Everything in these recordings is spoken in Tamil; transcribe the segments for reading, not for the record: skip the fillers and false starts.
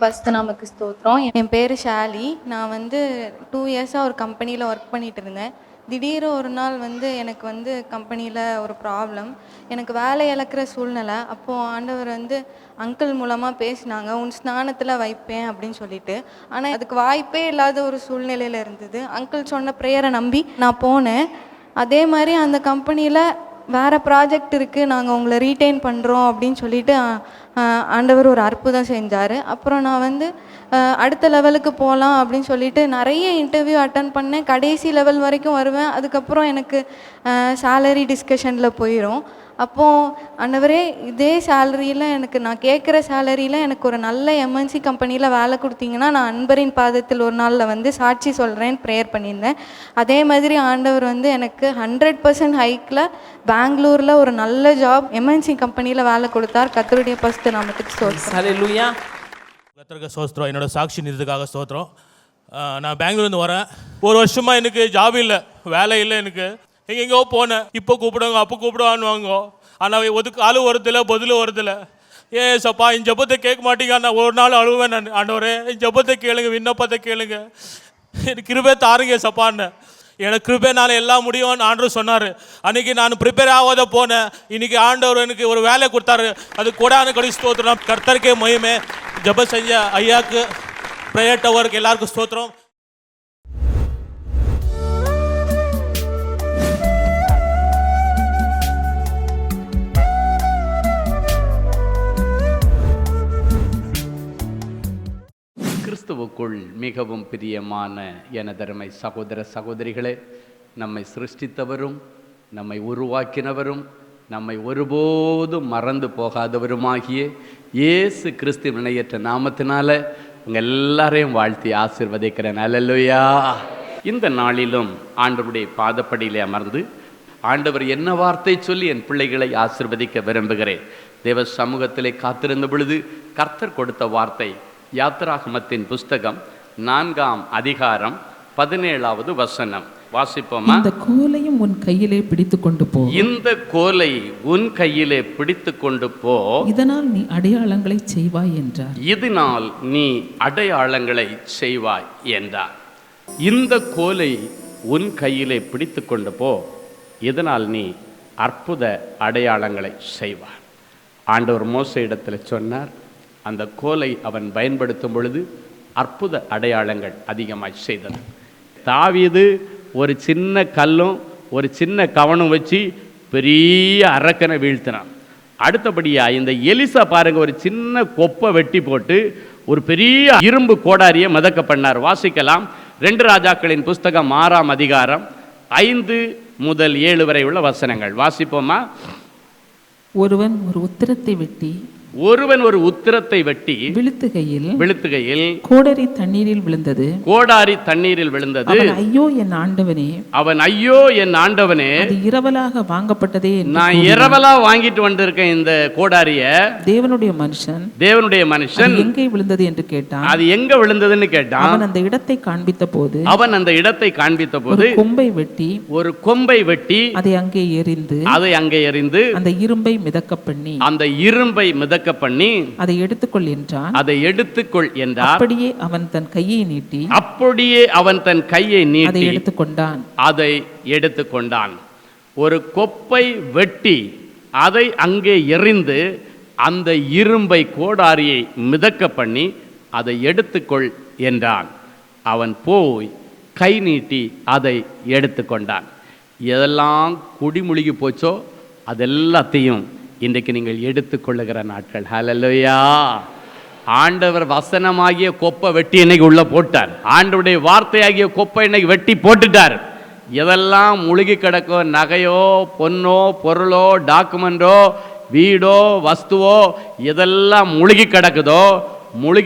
பஸ்து நமக்கு ஸ்தோத்திரம். என் பேர் ஷாலி. நான் 2 இயர்ஸாக ஒரு கம்பெனியில் ஒர்க் பண்ணிகிட்டு இருந்தேன். திடீர் ஒரு நாள் எனக்கு கம்பெனியில் ஒரு ப்ராப்ளம், எனக்கு வேலை இழக்கிற சூழ்நிலை. அப்போது ஆண்டவர் அங்கிள் மூலமாக பேசினாங்க, உன் ஸ்நானத்தில் வைப்பேன் அப்படின்னு சொல்லிட்டு. ஆனால் அதுக்கு வாய்ப்பே இல்லாத ஒரு சூழ்நிலையில் இருந்தது. அங்கிள் சொன்ன ப்ரேயரை நம்பி நான் போனேன். அதே மாதிரி அந்த கம்பெனியில் வேறு ப்ராஜெக்ட் இருக்குது, நாங்கள் உங்களை ரீட்டைன் பண்ணுறோம் அப்படின்னு சொல்லிட்டு ஆண்டவர் ஒரு அற்புதம் செஞ்சார். அப்புறம் நான் அடுத்த லெவலுக்கு போகலாம் அப்படின்னு சொல்லிட்டு நிறைய இன்டர்வியூ அட்டன் பண்ணேன். கடைசி லெவல் வரைக்கும் வருவேன். அதுக்கப்புறம் எனக்கு சேலரி டிஸ்கஷனில் போயிடும். அப்போது ஆண்டவரே, இதே சேலரியில் நான் கேட்குற சேலரியில் எனக்கு ஒரு நல்ல எம்என்சி கம்பெனியில் வேலை கொடுத்தீங்கன்னா நான் அன்பரின் பாதத்தில் ஒரு நாளில் சாட்சி சொல்கிறேன்னு ப்ரேயர் பண்ணியிருந்தேன். அதே மாதிரி ஆண்டவர் எனக்கு 100% ஹைக்கில் பெங்களூரில் ஒரு நல்ல ஜாப் எம்என்சி கம்பெனியில் வேலை கொடுத்தார். கர்த்தருடைய பரிசுத்த நாமத்துக்கு ஸ்தோத்திரம். ஹல்லேலூயா. கர்த்தருக்கு ஸ்தோத்திரம். என்னோட சாட்சி நிறுத்துக்காக ஸ்தோத்திரம். நான் பெங்களூர்லேருந்து வரேன். ஒரு வருஷமாக எனக்கு ஜாப் இல்லை, வேலை இல்லை. எனக்கு எங்கெங்கோ போனேன். இப்போ கூப்பிடுவாங்க, அப்போ கூப்பிடுவான்னுவாங்க. ஆனால் ஆளு வரதில்லை, பதிலும் வரதில்லை. ஏன் சப்பா, என் ஜபத்தை கேட்க மாட்டீங்க. நான் ஒரு நாள் அழுவேன். நான், ஆண்டவரே என் ஜபத்தை கேளுங்க, விண்ணப்பத்தை கேளுங்க, எனக்கு கிருபை தாருங்க சப்பான்னு. எனக்கு கிருபைனால எல்லாம் முடியும்னு ஆண்டவர் சொன்னார். அன்றைக்கி நான் ப்ரிப்பேர் ஆகாத போனேன். இன்றைக்கி ஆண்டவர் எனக்கு ஒரு வேலை கொடுத்தாரு. அது கொடான கடி ஸ்தோத்திரம். கர்த்தருக்கே மகிமை. ஜபம் செஞ்ச ஐயாவுக்கு, ப்ரேயர் டவருக்கு எல்லாருக்கும் ஸ்தோத்திரம். கிறிஸ்துவுக்குள் மிகவும் பிரியமான எனதருமை சகோதர சகோதரிகளே, நம்மை சிருஷ்டித்தவரும் நம்மை உருவாக்கினவரும் நம்மை ஒருபோதும் மறந்து போகாதவருமாகிய இயேசு கிறிஸ்து இணையற்ற நாமத்தினால உங்கள் எல்லாரையும் வாழ்த்தி ஆசீர்வதிக்கிறேன். அல்லேலூயா. இந்த நாளிலும் ஆண்டவருடைய பாதப்படியிலே அமர்ந்து ஆண்டவர் என்ன வார்த்தை சொல்லி என் பிள்ளைகளை ஆசீர்வதிக்க விரும்புகிறேன். தேவ சமூகத்திலே காத்திருந்த பொழுது கர்த்தர் கொடுத்த வார்த்தை யாத்திராகமத்தின் புஸ்தகம் 4ஆம் அதிகாரம் 17வது வசனம். வாசிப்போமா? இந்த கோலையும் உன் கையிலே பிடித்து கொண்டு போ. இந்த கோலை உன் கையிலே பிடித்து கொண்டு போ. இதனால் நீ அடையாளங்களை செய்வாய் என்றார். இதனால் நீ அடையாளங்களை செய்வாய் என்றார். இந்த கோலை உன் கையிலே பிடித்து கொண்டு போ, இதனால் நீ அற்புத அடையாளங்களை செய்வாய். ஆண்டவர் மோசே இடத்துல சொன்னார். அந்த கோலை அவன் பயன்படுத்தும் பொழுது அற்புத அடையாளங்கள் அதிகமாக செய்தது. தாவீது ஒரு சின்ன கல்லும் ஒரு சின்ன கவனம் வச்சு பெரிய அரக்கனை வீழ்த்தினான். அடுத்தபடியாக இந்த எலிசா பாருங்க, ஒரு சின்ன கொப்பை வெட்டி போட்டு ஒரு பெரிய இரும்பு கோடாரியை மிதக்க பண்ணார். வாசிக்கலாம். 2 ராஜாக்களின் புஸ்தகம் 6ஆம் அதிகாரம் 5 முதல் 7 வரை உள்ள வசனங்கள். வாசிப்போமா? ஒருவன் ஒரு உத்திரத்தை வெட்டி விழுத்துகையில் கோடாரி தண்ணீரில் விழுந்தது. அவன் ஐயோ என் ஆண்டவனே, அது இரவலாக வாங்கப்பட்டதே. நான் இரவலா வாங்கிட்டு வந்திருக்கேன் இந்த கோடாரிய. தேவனுடைய மனுஷன் எங்கே விழுந்தது என்று கேட்டான். அது எங்க விழுந்ததுன்னு கேட்டான். அவன் அந்த இடத்தை காண்பித்த போது ஒரு கொம்பை வெட்டி அதை அங்கே எறிந்து அந்த இரும்பை மிதக்க பண்ணி அதை எடுத்துக்கொள் என்றான். அப்படியே அவன் தன் கையை நீட்டி அதை எடுத்துக்கொண்டான். ஒரு கொப்பை வெட்டி அதை அங்கே எறிந்து அந்த இரும்பை கோடாரியை மிதக்க பண்ணி அதை எடுத்துக்கொள் என்றான். அவன் போய் கை நீட்டி அதை எடுத்துக்கொண்டான். எதெல்லாம் குடிமுழுகி போச்சோ அதெல்லாத்தையும் இன்றைக்கு நீங்கள் எடுத்துக்கொள்ளுகிற நாட்கள். ஹல்லேலூயா. ஆண்டவர் வசனமாகிய கொப்பை வெட்டி இன்னைக்கு உள்ள போட்டார். ஆண்டவருடைய வார்த்தையாகிய கொப்பை இன்னைக்கு வெட்டி போட்டுட்டார். எதெல்லாம் முழுகி கிடக்கோ, நகையோ பொன்னோ பொருளோ டாக்குமெண்டோ வீடோ வஸ்துவோ எதெல்லாம் முழுகி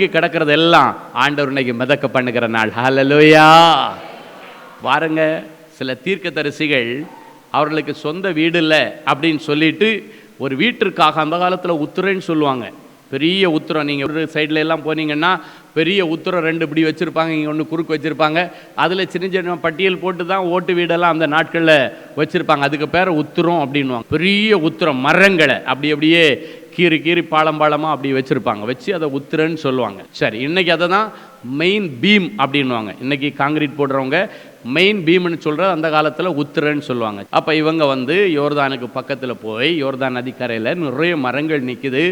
கிடக்கிறதெல்லாம் ஆண்டவர் இன்னைக்கு மிதக்க பண்ணுகிற நாள். ஹல்லேலூயா. பாருங்க, சில தீர்க்கதரிசிகள் அவர்களுக்கு சொந்த வீடு இல்லை அப்படின்னு சொல்லிட்டு ஒரு வீட்டிற்காக அந்த காலத்தில் உத்திரன்னு சொல்லுவாங்க. பெரிய உத்திரம். நீங்கள் ஒரு சைடில் எல்லாம் போனீங்கன்னா பெரிய உத்திரம் 2 இப்படி வச்சுருப்பாங்க, இங்கே ஒன்று குறுக்கு வச்சுருப்பாங்க. அதில் சின்ன சின்ன பட்டியல் போட்டு தான் ஓட்டு வீடெல்லாம் அந்த நாட்களில் வச்சுருப்பாங்க. அதுக்கு பேர் உத்திரம் அப்படின்வாங்க. பெரிய உத்திரம் மரங்களை அப்படியே கீறி பாளமாக அப்படி வச்சுருப்பாங்க, வச்சு அதை உத்திரன்னு சொல்லுவாங்க. சரி, இன்றைக்கி அதை தான் மெயின் பீம் அப்படின்வாங்க. இன்றைக்கி காங்கிரீட் போடுறவங்க மெயின் பீம்னு சொல்கிற அந்த காலத்தில் உத்திரன்னு சொல்லுவாங்க. அப்போ இவங்க வந்து யோர்தானுக்கு பக்கத்தில் போய் யோர்தான் நதிக்கரையில் நிறைய மரங்கள் நிற்குது.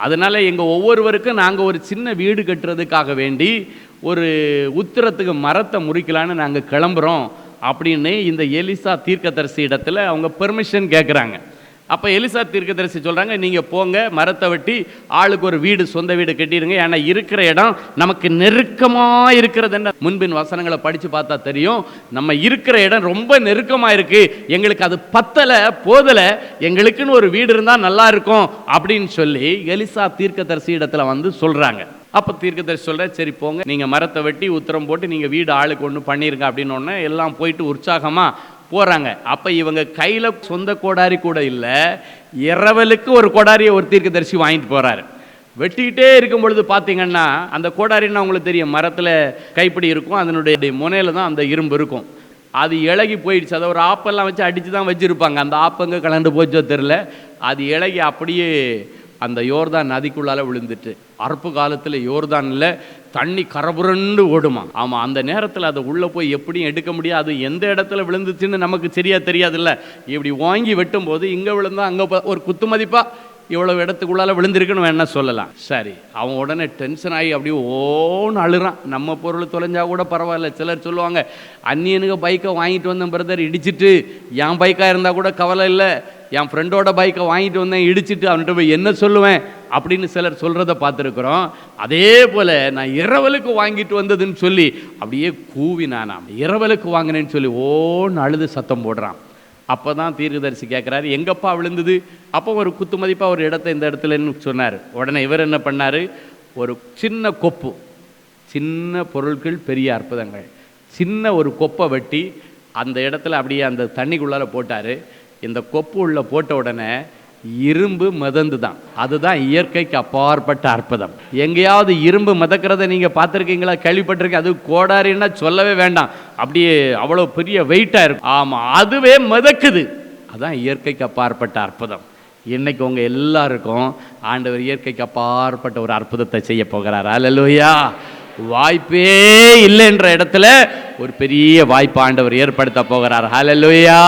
அதனால் எங்கள் ஒவ்வொருவருக்கும் நாங்கள் ஒரு சின்ன வீடு கட்டுறதுக்காக வேண்டி ஒரு உத்திரத்துக்கு மரத்தை முறிக்கலான்னு நாங்கள் கிளம்புறோம் அப்படின்னு இந்த எலிசா தீர்க்கதரிசி இடத்துல அவங்க பெர்மிஷன் கேட்குறாங்க. அப்போ எலிசா தீர்க்கதரிசி சொல்கிறாங்க, நீங்கள் போங்க, மரத்தை வெட்டி ஆளுக்கு ஒரு வீடு, சொந்த வீடு கட்டிடுங்க. ஏன்னா இருக்கிற இடம் நமக்கு நெருக்கமாக இருக்கிறதுன்னு முன்பின் வசனங்களை படித்து பார்த்தா தெரியும். நம்ம இருக்கிற இடம் ரொம்ப நெருக்கமாக இருக்குது, எங்களுக்கு அது பத்தலை, போதலை, எங்களுக்குன்னு ஒரு வீடு இருந்தால் நல்லா இருக்கும் அப்படின்னு சொல்லி எலிசா தீர்க்கதரிசி இடத்துல வந்து சொல்கிறாங்க. அப்போ தீர்க்கதரிசி சொல்கிற, சரி போங்க, நீங்கள் மரத்தை வெட்டி உத்தரம் போட்டு நீங்கள் வீடு ஆளுக்கு ஒன்று பண்ணியிருங்க அப்படின்னு ஒன்று எல்லாம் போயிட்டு உற்சாகமாக போகிறாங்க. அப்போ இவங்க கையில் சொந்த கோடாரி கூட இல்லை, இரவலுக்கு ஒரு கோடாரியை ஒரு தீர்க்கதரிசி வாங்கிட்டு போகிறாரு. வெட்டிக்கிட்டே இருக்கும் பொழுது பார்த்தீங்கன்னா அந்த கோடாரின்னா உங்களுக்கு தெரியும், மரத்தில் கைப்பிடி இருக்கும், அதனுடைய முனையில் தான் அந்த இரும்பு இருக்கும். அது இலகி போயிடுச்சு. அதை ஒரு ஆப்பெல்லாம் வச்சு அடித்து தான் வச்சுருப்பாங்க. அந்த ஆப்பங்க கலந்து போச்சோ தெரில, அது இலகி அப்படியே அந்த யோர்தான் நதிக்குள்ளால் விழுந்துட்டு. அறுப்பு காலத்தில் யோர்தானில் தண்ணி கரபுரண்டு ஓடுமா. ஆமாம், அந்த நேரத்தில் அதை உள்ளே போய் எப்படியும் எடுக்க முடியாது. எந்த இடத்துல விழுந்துச்சுன்னு நமக்கு தெரியாதுல்ல. இப்படி வாங்கி வெட்டும்போது இங்கே விழுந்தா அங்கே ஒரு குத்து மதிப்பாக இவ்வளோ இடத்துக்குள்ளால் விழுந்திருக்குன்னு வேணா சொல்லலாம். சரி, அவன் உடனே டென்ஷன் ஆகி அப்படியே ஓன்னு அழுறான். நம்ம பொருள் தொலைஞ்சா கூட பரவாயில்ல. சிலர் சொல்லுவாங்க, அந்நியனுக்கு பைக்கை வாங்கிட்டு வந்தேன் பிரதர், இடிச்சிட்டு, என் பைக்காக இருந்தால் கூட கவலை இல்லை, என் ஃப்ரெண்டோட பைக்கை வாங்கிட்டு வந்தேன் இடிச்சிட்டு அவன்கிட்ட போய் என்ன சொல்லுவேன் அப்படின்னு சிலர் சொல்கிறத பார்த்துருக்குறோம். அதே போல் நான் இரவலுக்கு வாங்கிட்டு வந்ததுன்னு சொல்லி அப்படியே கூவினானாம். இரவலுக்கு வாங்கினேன்னு சொல்லி ஓன்னு அழுது சத்தம் போடுறான். அப்போ தான் தீர்க்கதரிசி கேட்குறாரு, எங்கப்பா விழுந்தது? அப்போ ஒரு குத்து மதிப்பாக ஒரு இடத்த இந்த இடத்துலன்னு சொன்னார். உடனே இவர் என்ன பண்ணார், ஒரு சின்ன கொப்பு, சின்ன பொருட்கள் பெரிய அற்புதங்கள், சின்ன ஒரு கொப்பை வெட்டி அந்த இடத்துல அப்படியே அந்த தண்ணிக்குள்ளார போட்டார். இந்த கொப்பு உள்ள போட்ட உடனே இரும்பு மிதந்து தான். அதுதான் இயற்கைக்கு அப்பாற்பட்ட அற்புதம். எங்கேயாவது இரும்பு மிதக்கிறத நீங்கள் பார்த்துருக்கீங்களா, கேள்விப்பட்டிருக்கீங்க? அது கோடாரின்னா சொல்லவே வேண்டாம், அப்படியே அவ்வளோ பெரிய வெயிட்டாக இருக்கும். ஆமாம், அதுவே மிதக்குது. அதுதான் இயற்கைக்கு அப்பாற்பட்ட அற்புதம். இன்னைக்கு உங்கள் எல்லாருக்கும் ஆண்டவர் இயற்கைக்கு அப்பாற்பட்ட ஒரு அற்புதத்தை செய்ய போகிறார். அல்லேலூயா. வாய்ப்பே இல்லைன்ற இடத்துல ஒரு பெரிய வாய்ப்பு ஆண்டவர் ஏற்படுத்த போகிறார். அல்லேலூயா.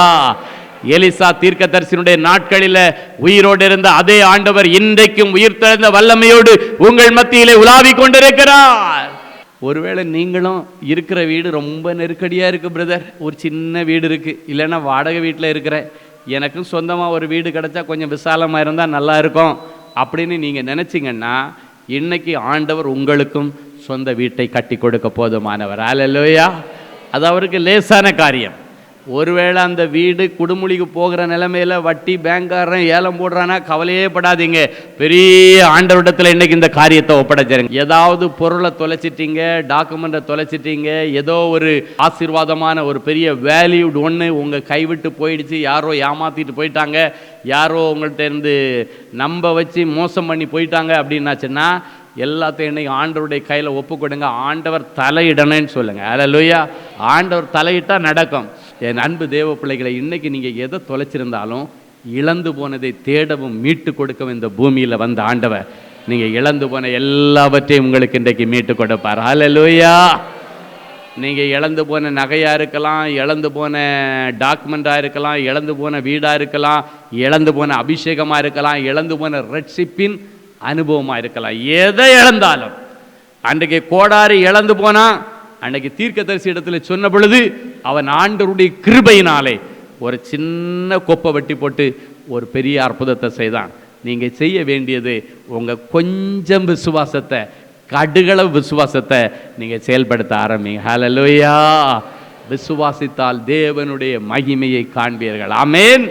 எலிசா தீர்க்கதரிசியினுடைய நாட்களில் உயிரோடு இருந்த அதே ஆண்டவர் இன்றைக்கும் உயிர்த்தெழுந்த வல்லமையோடு உங்கள் மத்தியிலே உலாவிக் கொண்டிருக்கிறார். ஒருவேளை நீங்களும் இருக்கிற வீடு ரொம்ப நெருக்கடியாக இருக்குது பிரதர், ஒரு சின்ன வீடு இருக்குது, இல்லைன்னா வாடகை வீட்டில் இருக்கிறேன், எனக்கும் சொந்தமாக ஒரு வீடு கிடச்சா கொஞ்சம் விசாலமாக இருந்தால் நல்லா இருக்கும் அப்படின்னு நீங்கள் நினச்சிங்கன்னா இன்னைக்கு ஆண்டவர் உங்களுக்கும் சொந்த வீட்டை கட்டி கொடுக்க போதுமானவர். அல்லேலூயா. அது அவருக்கு லேசான காரியம். ஒருவேளை அந்த வீடு குடுமுழிக்கு போகிற நிலைமையில் வட்டி பேங்க்காரன் ஏலம் போடுறானா கவலையே படாதீங்க. பெரிய ஆண்டவரிடத்தில் இன்னைக்கு இந்த காரியத்தை ஒப்படைச்சிருங்க. ஏதாவது பொருளை தொலைச்சிட்டீங்க, டாக்குமெண்ட்டை தொலைச்சிட்டீங்க, ஏதோ ஒரு ஆசீர்வாதமான ஒரு பெரிய வேல்யூட் ஒன்று உங்கள் கைவிட்டு போயிடுச்சு, யாரோ ஏமாற்றிட்டு போயிட்டாங்க, யாரோ உங்கள்கிட்ட இருந்து நம்ப வச்சு மோசம் பண்ணி போயிட்டாங்க அப்படின்னாச்சுன்னா எல்லாத்தையும் இன்னைக்கு ஆண்டவருடைய கையில் ஒப்பு கொடுங்க. ஆண்டவர் தலையிடணும்னு சொல்லுங்கள். அல்லேலூயா. ஆண்டவர் தலையிட்டால் நடக்கும். என் அன்பு தேவ பிள்ளைகளை, இன்றைக்கி நீங்கள் எதை தொலைச்சிருந்தாலும் இழந்து போனதை தேடவும் மீட்டு கொடுக்கவும் இந்த பூமியில் வந்த ஆண்டவர் நீங்கள் இழந்து போன எல்லாவற்றையும் உங்களுக்கு இன்றைக்கு மீட்டு கொடுப்பார். அல்லேலூயா. நீங்கள் இழந்து போன நகையாக இருக்கலாம், இழந்து போன டாக்குமெண்ட்டாக இருக்கலாம், இழந்து போன வீடாக இருக்கலாம், இழந்து போன அபிஷேகமாக இருக்கலாம், இழந்து போன ரட்சிப்பின் அனுபவமாக இருக்கலாம். எதை இழந்தாலும் அன்றைக்கு கோடாரி இழந்து போனால் அன்னைக்கு தீர்க்கதரிசி இடத்துல சொன்ன பொழுது அவன் ஆண்டவருடைய கிருபையினாலே ஒரு சின்ன கொப்பை வெட்டி போட்டு ஒரு பெரிய அற்புதத்தை செய்தான். நீங்கள் செய்ய வேண்டியது உங்கள் கொஞ்சம் விசுவாசத்தை, கடுகளவு விசுவாசத்தை நீங்கள் செயல்படுத்த ஆரம்பிங்க. ஹல்லேலூயா. விசுவாசித்தால் தேவனுடைய மகிமையை காண்பீர்கள். ஆமென்.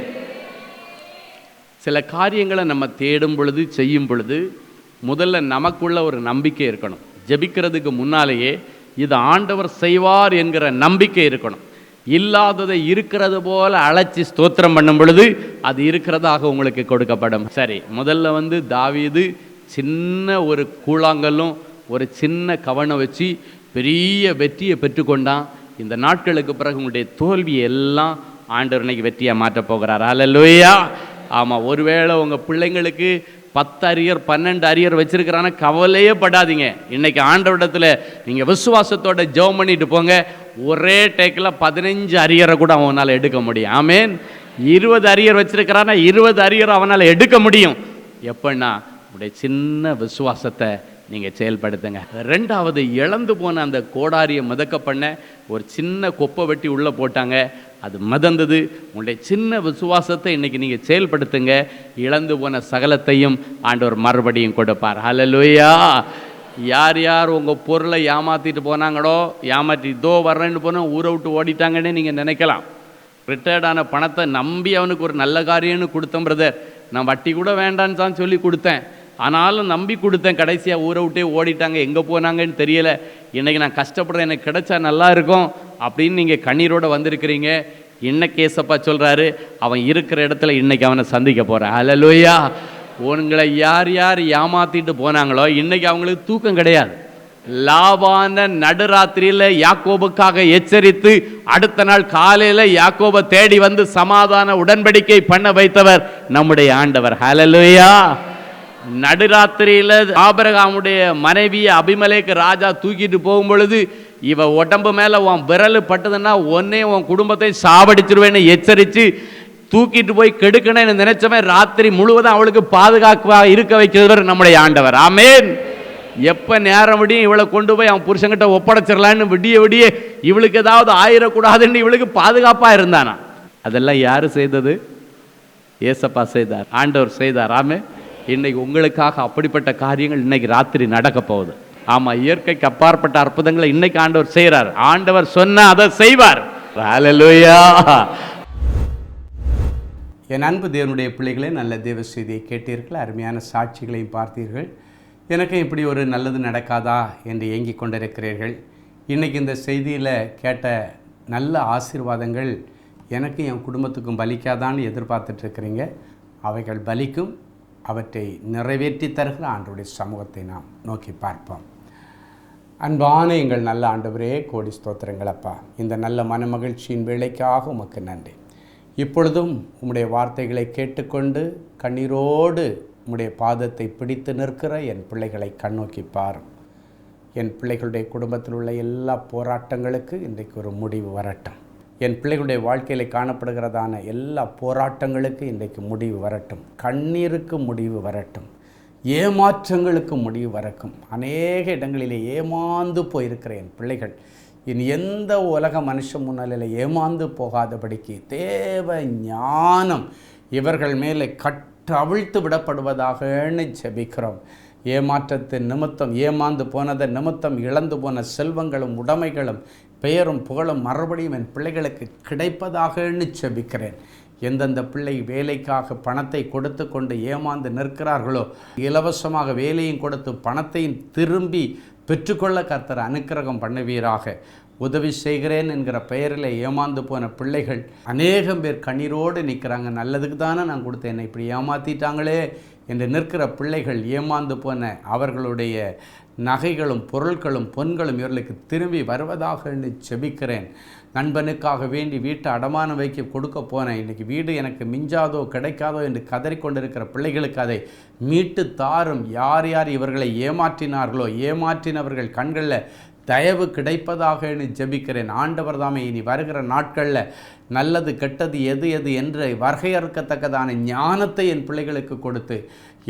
சில காரியங்களை நம்ம தேடும் பொழுது, செய்யும் பொழுது முதல்ல நமக்குள்ள ஒரு நம்பிக்கை இருக்கணும். ஜெபிக்கிறதுக்கு முன்னாலேயே இது ஆண்டவர் செய்வார் என்கிற நம்பிக்கை இருக்கணும். இல்லாததை இருக்கிறது போல அழைச்சி ஸ்தோத்திரம் பண்ணும் பொழுது அது இருக்கிறதாக உங்களுக்கு கொடுக்கப்படும். சரி, முதல்ல தாவீது சின்ன ஒரு கூழாங்கல்லும் ஒரு சின்ன கவனம் வச்சு பெரிய வெற்றியை பெற்றுக்கொண்டான். இந்த நாட்களுக்கு பிறகு உங்களுடைய தோல்வி எல்லாம் ஆண்டவர் இன்னைக்கு வெற்றியாக மாற்றப் போகிறார். அல்லேலூயா. ஆமாம், ஒருவேளை உங்கள் பிள்ளைங்களுக்கு 10 அரியர் 12 அரியர் வச்சிருக்கிறான கவலையே படாதீங்க. இன்னைக்கு ஆண்டவரிடத்தில் நீங்கள் விசுவாசத்தோட ஜெபம் பண்ணிட்டு போங்க. ஒரே டேக்கில் 15 அரியரை கூட அவனால் எடுக்க முடியும். ஆமேன். 20 அரியர் வச்சிருக்கிறானா 20 அரியர் அவனால் எடுக்க முடியும். எப்படின்னா உடைய சின்ன விசுவாசத்தை நீங்கள் செயல்படுத்துங்க. 2வது, இழந்து போன அந்த கோடாரியை மிதக்க பண்ண ஒரு சின்ன கொப்பை வெட்டி உள்ளே போட்டாங்க, அது மிதந்தது. உங்களுடைய சின்ன விசுவாசத்தை இன்றைக்கி நீங்கள் செயல்படுத்துங்க. இழந்து போன சகலத்தையும் ஆண்டவர் மறுபடியும் கொடுப்பார். ஹல்லேலூயா. யார் யார் உங்கள் பொருளை ஏமாற்றிட்டு போனாங்களோ, ஏமாற்றி இதோ வர்றேன்னு போனால் ஊரை விட்டு ஓடிட்டாங்கன்னே நீங்கள் நினைக்கலாம். ரிட்டையர்டான பணத்தை நம்பி அவனுக்கு ஒரு நல்ல காரியம்னு கொடுத்தேன் பிரதர், நான் வட்டி கூட வேண்டான்னு தான் சொல்லி கொடுத்தேன், ஆனாலும் நம்பி கொடுத்தேன், கடைசியாக ஊரை விட்டே ஓடிட்டாங்க, எங்கே போனாங்கன்னு தெரியலை, இன்றைக்கி நான் கஷ்டப்படுறேன், எனக்கு கிடைச்சா நல்லா இருக்கும் அப்படின்னு நீங்கள் கண்ணீரோடு வந்திருக்கிறீங்க. இன்னைக்கு ஏசப்பா சொல்கிறாரு, அவன் இருக்கிற இடத்துல இன்றைக்கி அவனை சந்திக்க போகிறான். ஹல்லேலூயா. உங்களை யார் யார் ஏமாற்றிட்டு போனாங்களோ இன்றைக்கி அவங்களுக்கு தூக்கம் கிடையாது. லாபான நடுராத்திரியில் யாக்கோபுக்காக எச்சரித்து அடுத்த நாள் காலையில் யாக்கோபை தேடி வந்து சமாதான உடன்படிக்கை பண்ண வைத்தவர் நம்முடைய ஆண்டவர். ஹல்லேலூயா. நடுராத்திரியில் ஆபிரகாமுடைய மனைவியை அபிமெலேக்கு ராஜா தூக்கிட்டு போகும் பொழுது, இவ உடம்பு மேலே உன் விரல் பட்டதுன்னா ஒன்னே உன் குடும்பத்தை சாவடிச்சிருவேன்னு எச்சரித்து தூக்கிட்டு போய் கெடுக்கணும்னு நினைச்சவன் ராத்திரி முழுவதும் அவளுக்கு பாதுகாப்பாக இருக்க வைக்கிறவர் நம்முடைய ஆண்டவர். ஆமேன். எப்போ நேரம் விடியும் இவளை கொண்டு போய் அவன் புருஷன்கிட்ட ஒப்படைச்சிடலான்னு விடிய விடிய இவளுக்கு ஏதாவது ஆயிடக்கூடாதுன்னு இவளுக்கு பாதுகாப்பாக இருந்தானா. அதெல்லாம் யார் செய்தது? ஏசப்பா செய்தார், ஆண்டவர் செய்தார். ஆமே. இன்னைக்கு உங்களுக்காக அப்படிப்பட்ட காரியங்கள் இன்னைக்கு ராத்திரி நடக்க போகுது. ஆமாம், இயற்கைக்கு அப்பாற்பட்ட அற்புதங்களை இன்னைக்கு ஆண்டவர் செய்கிறார். ஆண்டவர் சொன்ன அதை செய்வார். ஹல்லேலூயா. என் அன்பு தேவனுடைய பிள்ளைகளே, நல்ல தேவ செய்தியை கேட்டீர்கள், அருமையான சாட்சிகளையும் பார்த்தீர்கள். எனக்கு இப்படி ஒரு நல்லது நடக்காதா என்று ஏங்கிக் கொண்டிருக்கிறீர்கள். இன்றைக்கி இந்த செய்தியில் கேட்ட நல்ல ஆசீர்வாதங்கள் எனக்கு என் குடும்பத்துக்கும் பலிக்காதான்னு எதிர்பார்த்துட்ருக்கிறீங்க. அவைகள் பலிக்கும். அவற்றை நிறைவேற்றி தருகிற ஆண்டவருடைய சமூகத்தை நாம் நோக்கி பார்ப்போம். அன்பான எங்கள் நல்ல ஆண்டவரே, கோடி ஸ்தோத்திரங்களப்பா. இந்த நல்ல மனமகிழ்ச்சியின் வேளைக்காக உமக்கு நன்றி. இப்பொழுதும் உம்முடைய வார்த்தைகளை கேட்டுக்கொண்டு கண்ணீரோடு உம்முடைய பாதத்தை பிடித்து நிற்கிற என் பிள்ளைகளை கண்ணோக்கி பாரும். என் பிள்ளைகளுடைய குடும்பத்தில் உள்ள எல்லா போராட்டங்களுக்கு இன்றைக்கு ஒரு முடிவு வரட்டும். என் பிள்ளைகளுடைய வாழ்க்கையில் காணப்படுகிறதான எல்லா போராட்டங்களுக்கு இன்றைக்கு முடிவு வரட்டும். கண்ணீருக்கு முடிவு வரட்டும். ஏமாற்றங்களுக்கு முடிவு வரட்டும். அநேக இடங்களிலே ஏமாந்து போயிருக்கிற என் பிள்ளைகள் இனி எந்த உலக மனுஷன் முன்னிலையில் ஏமாந்து போகாதபடிக்கு தேவ ஞானம் இவர்கள் மேலே கட்டவிழ்த்து விடப்படுவதாகன்னு ஜெபிக்கிறோம். ஏமாற்றத்தின் நிமித்தம், ஏமாந்து போனதன் நிமித்தம் இழந்து போன செல்வங்களும் உடைமைகளும் பெயரும் புகழும் மறுபடியும் என் பிள்ளைகளுக்கு கிடைப்பதாகன்னு ஜெபிக்கிறேன். எந்தெந்த பிள்ளை வேலைக்காக பணத்தை கொடுத்து கொண்டு ஏமாந்து நிற்கிறார்களோ, இலவசமாக வேலையும் கொடுத்து பணத்தையும் திரும்பி பெற்றுக்கொள்ள கர்த்தர் அனுக்கிரகம் பண்ணுவீராக. உதவி செய்கிறேன் என்கிற பெயரில் ஏமாந்து போன பிள்ளைகள் அநேகம் பேர் கண்ணீரோடு நிற்கிறாங்க. நல்லதுக்கு தானே நான் கொடுத்தேன், என்னை இப்படி ஏமாற்றிட்டாங்களே என்று நிற்கிற பிள்ளைகள், ஏமாந்து போன அவர்களுடைய நகைகளும் பொருட்களும் பொன்களும் இவர்களுக்கு திரும்பி வருவதாக என்று செபிக்கிறேன். நண்பனுக்காக வேண்டி வீட்டை அடமானம் வைக்க கொடுக்க போனேன், இன்றைக்கி வீடு எனக்கு மிஞ்சாதோ கிடைக்காதோ என்று கதறிக்கொண்டிருக்கிற பிள்ளைகளுக்கு அதை மீட்டு தாரும். யார் யார் இவர்களை ஏமாற்றினார்களோ, ஏமாற்றினவர்கள் கண்களில் தயவு கிடைப்பதாக ஜெபிக்கிறேன். ஆண்டவர் தாமே இனி வருகிற நாட்களில் நல்லது கெட்டது எது எது என்று வகையறுக்கத்தக்கதான ஞானத்தை என் பிள்ளைகளுக்கு கொடுத்து,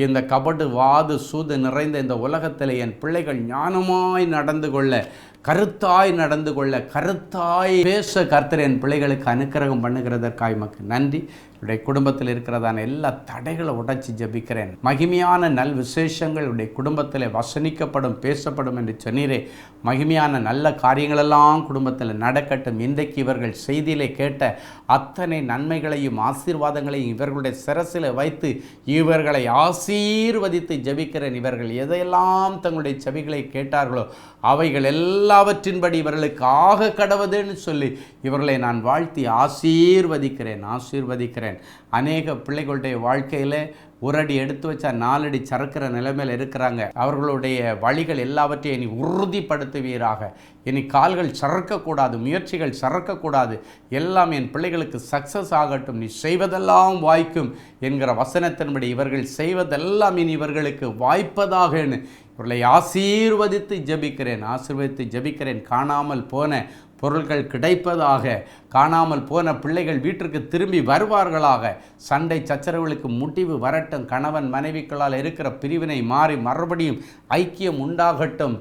இந்த கபடு வாது சூது நிறைந்த இந்த உலகத்தில் என் பிள்ளைகள் ஞானமாய் நடந்து கொள்ள, கருத்தாய் நடந்து கொள்ள, கருத்தாய் பேச கர்த்தர் என் பிள்ளைகளுக்கு அனுக்கிரகம் பண்ணுகிறதற்காக உமக்கு நன்றி. உடைய குடும்பத்தில் இருக்கிறதான எல்லா தடைகளை உடைச்சி ஜெபிக்கிறேன். மகிமையான நல் விசேஷங்கள் உடைய குடும்பத்தில் வசனிக்கப்படும், பேசப்படும் என்று சொன்னீரே. மகிமையான நல்ல காரியங்களெல்லாம் குடும்பத்தில் நடக்கட்டும். இன்றைக்கு இவர்கள் செய்தியிலே கேட்ட அத்தனை நன்மைகளையும் ஆசீர்வாதங்களையும் இவர்களுடைய சிரசில் வைத்து இவர்களை ஆசீர்வதித்து ஜெபிக்கிறேன். இவர்கள் எதையெல்லாம் தங்களுடைய செவிகளை கேட்டார்களோ அவைகள் எல்லாவற்றின்படி இவர்களுக்கு ஆக கடவுதுன்னு சொல்லி இவர்களை நான் வாழ்த்தி ஆசீர்வதிக்கிறேன். பார்க்கிறேன். அநேக பிள்ளைகளுடைய வாழ்க்கையில் ஒரு அடி எடுத்து வச்சா 4 அடி சறுக்கிற நிலைமையில் இருக்கிறாங்க. அவர்களுடைய வழிகள் எல்லாவற்றையும் இனி உறுதிப்படுத்துவீராக. இனி கால்கள் சறுக்கக்கூடாது, முயற்சிகள் சறுக்கக்கூடாது, எல்லாம் என் பிள்ளைகளுக்கு சக்ஸஸ் ஆகட்டும், நீ செய்வதெல்லாம் வாய்க்கும் என்கிற வசனத்தின்படி இவர்கள் செய்வதெல்லாம் இனி இவர்களுக்கு வாய்ப்பதாகன்னு இவர்களை ஆசீர்வதித்து ஜெபிக்கிறேன். காணாமல் போன பொருள்கள் கிடைப்பதாக, காணாமல் போன பிள்ளைகள் வீட்டிற்கு திரும்பி வருவார்களாக, சண்டை சச்சரவுகளுக்கு முடிவு வரட்டும், கணவன் மனைவிகளால் இருக்கிற பிரிவினை மாறி மறுபடியும் ஐக்கியம் உண்டாகட்டும்.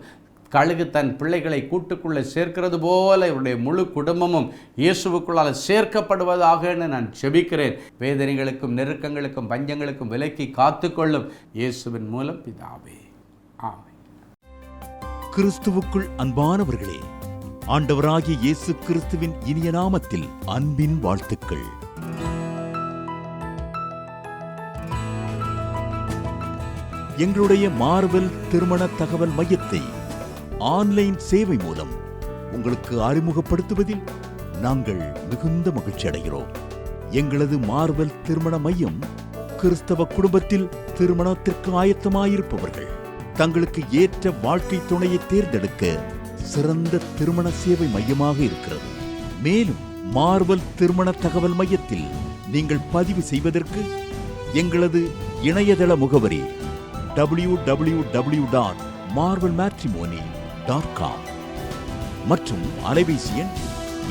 கழுகு தன் பிள்ளைகளை கூட்டுக்குள்ளே சேர்க்கிறது போல இவருடைய முழு குடும்பமும் இயேசுவுக்குள்ளால் சேர்க்கப்படுவதாகன்னு நான் ஜெபிக்கிறேன். வேதனைகளுக்கும் நெருக்கங்களுக்கும் பஞ்சங்களுக்கும் விலக்கி காத்துக்கொள்ளும் இயேசுவின் மூலம் பிதாவே, ஆமென். கிறிஸ்துவுக்குள் அன்பானவர்களே, ஆண்டவராகிய இயேசு கிறிஸ்துவின் இனிய நாமத்தில் அன்பின் வாழ்த்துக்கள். எங்களுடைய மார்வெல் திருமண தகவல் மையத்தை ஆன்லைன் சேவை மூலம் உங்களுக்கு அறிமுகப்படுத்துவதில் நாங்கள் மிகுந்த மகிழ்ச்சி அடைகிறோம். எங்களது மார்வெல் திருமண மையம் கிறிஸ்தவ குடும்பத்தில் திருமணத்திற்கு ஆயத்தமாயிருப்பவர்கள் தங்களுக்கு ஏற்ற வாழ்க்கை துணையை தேர்ந்தெடுக்க சிறந்த திருமண சேவை மையமாக இருக்கிறது. மேலும் மார்வெல் திருமண தகவல் மையத்தில் நீங்கள் பதிவு செய்வதற்கு எங்களது இணையதள முகவரி www.marvelmatrimony.com மற்றும் அலைபேசி எண்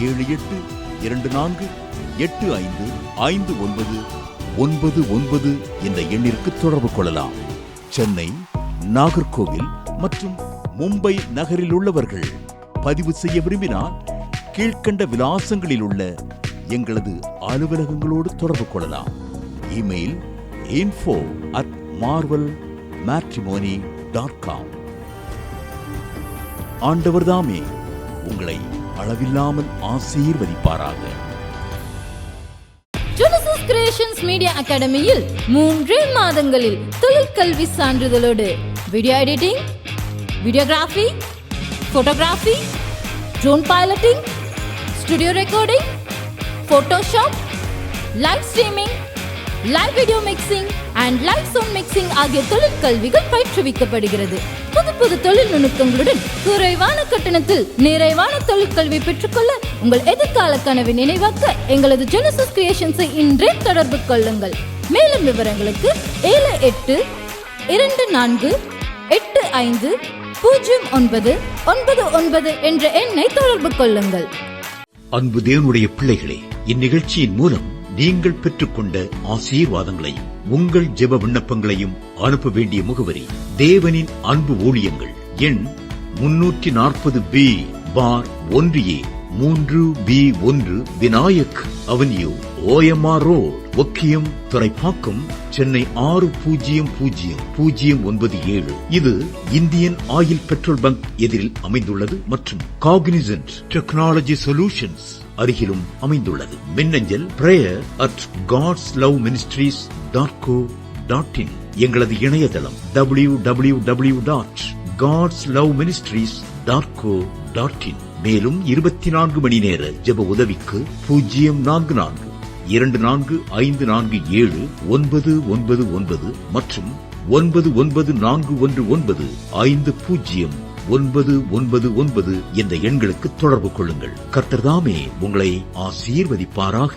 7824855999 என்ற எண்ணிற்கு தொடர்பு கொள்ளலாம். சென்னை, நாகர்கோவில் மற்றும் மும்பை நகரில் உள்ளவர்கள் பதிவு செய்ய விரும்பினால் கீழ்கண்ட விலாசங்களில் உள்ள எங்களது அலுவலகங்களோடு தொடர்பு கொள்ளலாம். Email info@marvelmatrimony.com. ஆண்டவர் தாமே உங்களை அளவில்லாமல் ஆசீர்வதிப்பாராக. ஜெனசிஸ் கிரியேஷன்ஸ் மீடியா அகாடமியில் 3 மாதங்களில் தொழிற்கல்வி சான்றிதழோடு video editing, videography, photography, drone piloting, studio recording, Photoshop, live streaming, live video mixing and live sound mixing ஆகிய தொழிற்கல்விகள் பயிற்றுவிக்கப்படுகிறது. புது தொழில் நுணுக்கங்களுடன் குறைவான கட்டணத்தில் நிறைவான தொழிற்கல்வி பெற்றுக்கொள்ள உங்கள் எதிர்கால கனவை நினைவாக்க எங்களது ஜெனசிஸ் கிரியேஷன்ஸை இன்றே தொடர்பு கொள்ளுங்கள். மேலும் விவரங்களுக்கு 7824850999 என்ற எண்ணை தொடர்பு கொள்ளுங்கள். அன்பு தேவனுடைய பிள்ளைகளே, இந்நிகழ்ச்சியின் மூலம் நீங்கள் பெற்றுக்கொண்ட ஆசீர்வாதங்களை உங்கள் ஜெப விண்ணப்பங்களையும் அனுப்ப வேண்டிய முகவரி தேவனின் அன்பு ஊழியங்கள், எண் 340B பார் 1A 3B1 Vinayak avenue, OMR road, Okkiyam, Thoraipakkam, Chennai 600097. இது இந்தியன் ஆயில் பெட்ரோல் பங்க் எதிரில் அமைந்துள்ளது மற்றும் காக்னிசன்ட் டெக்னாலஜி சொல்யூஷன்ஸ் அருகிலும் அமைந்துள்ளது. மின்னஞ்சல் prayer@godsloveministries.co.in. எங்களது இணையதளம் www.godsloveministries.co.in. மேலும் 24 மணி நேர ஜெப உதவிக்கு 0444544799 மற்றும் 9941950999 என்ற எண்களுக்கு தொடர்பு கொள்ளுங்கள். கர்த்தர் தாமே உங்களை ஆசீர்வதிப்பாராக.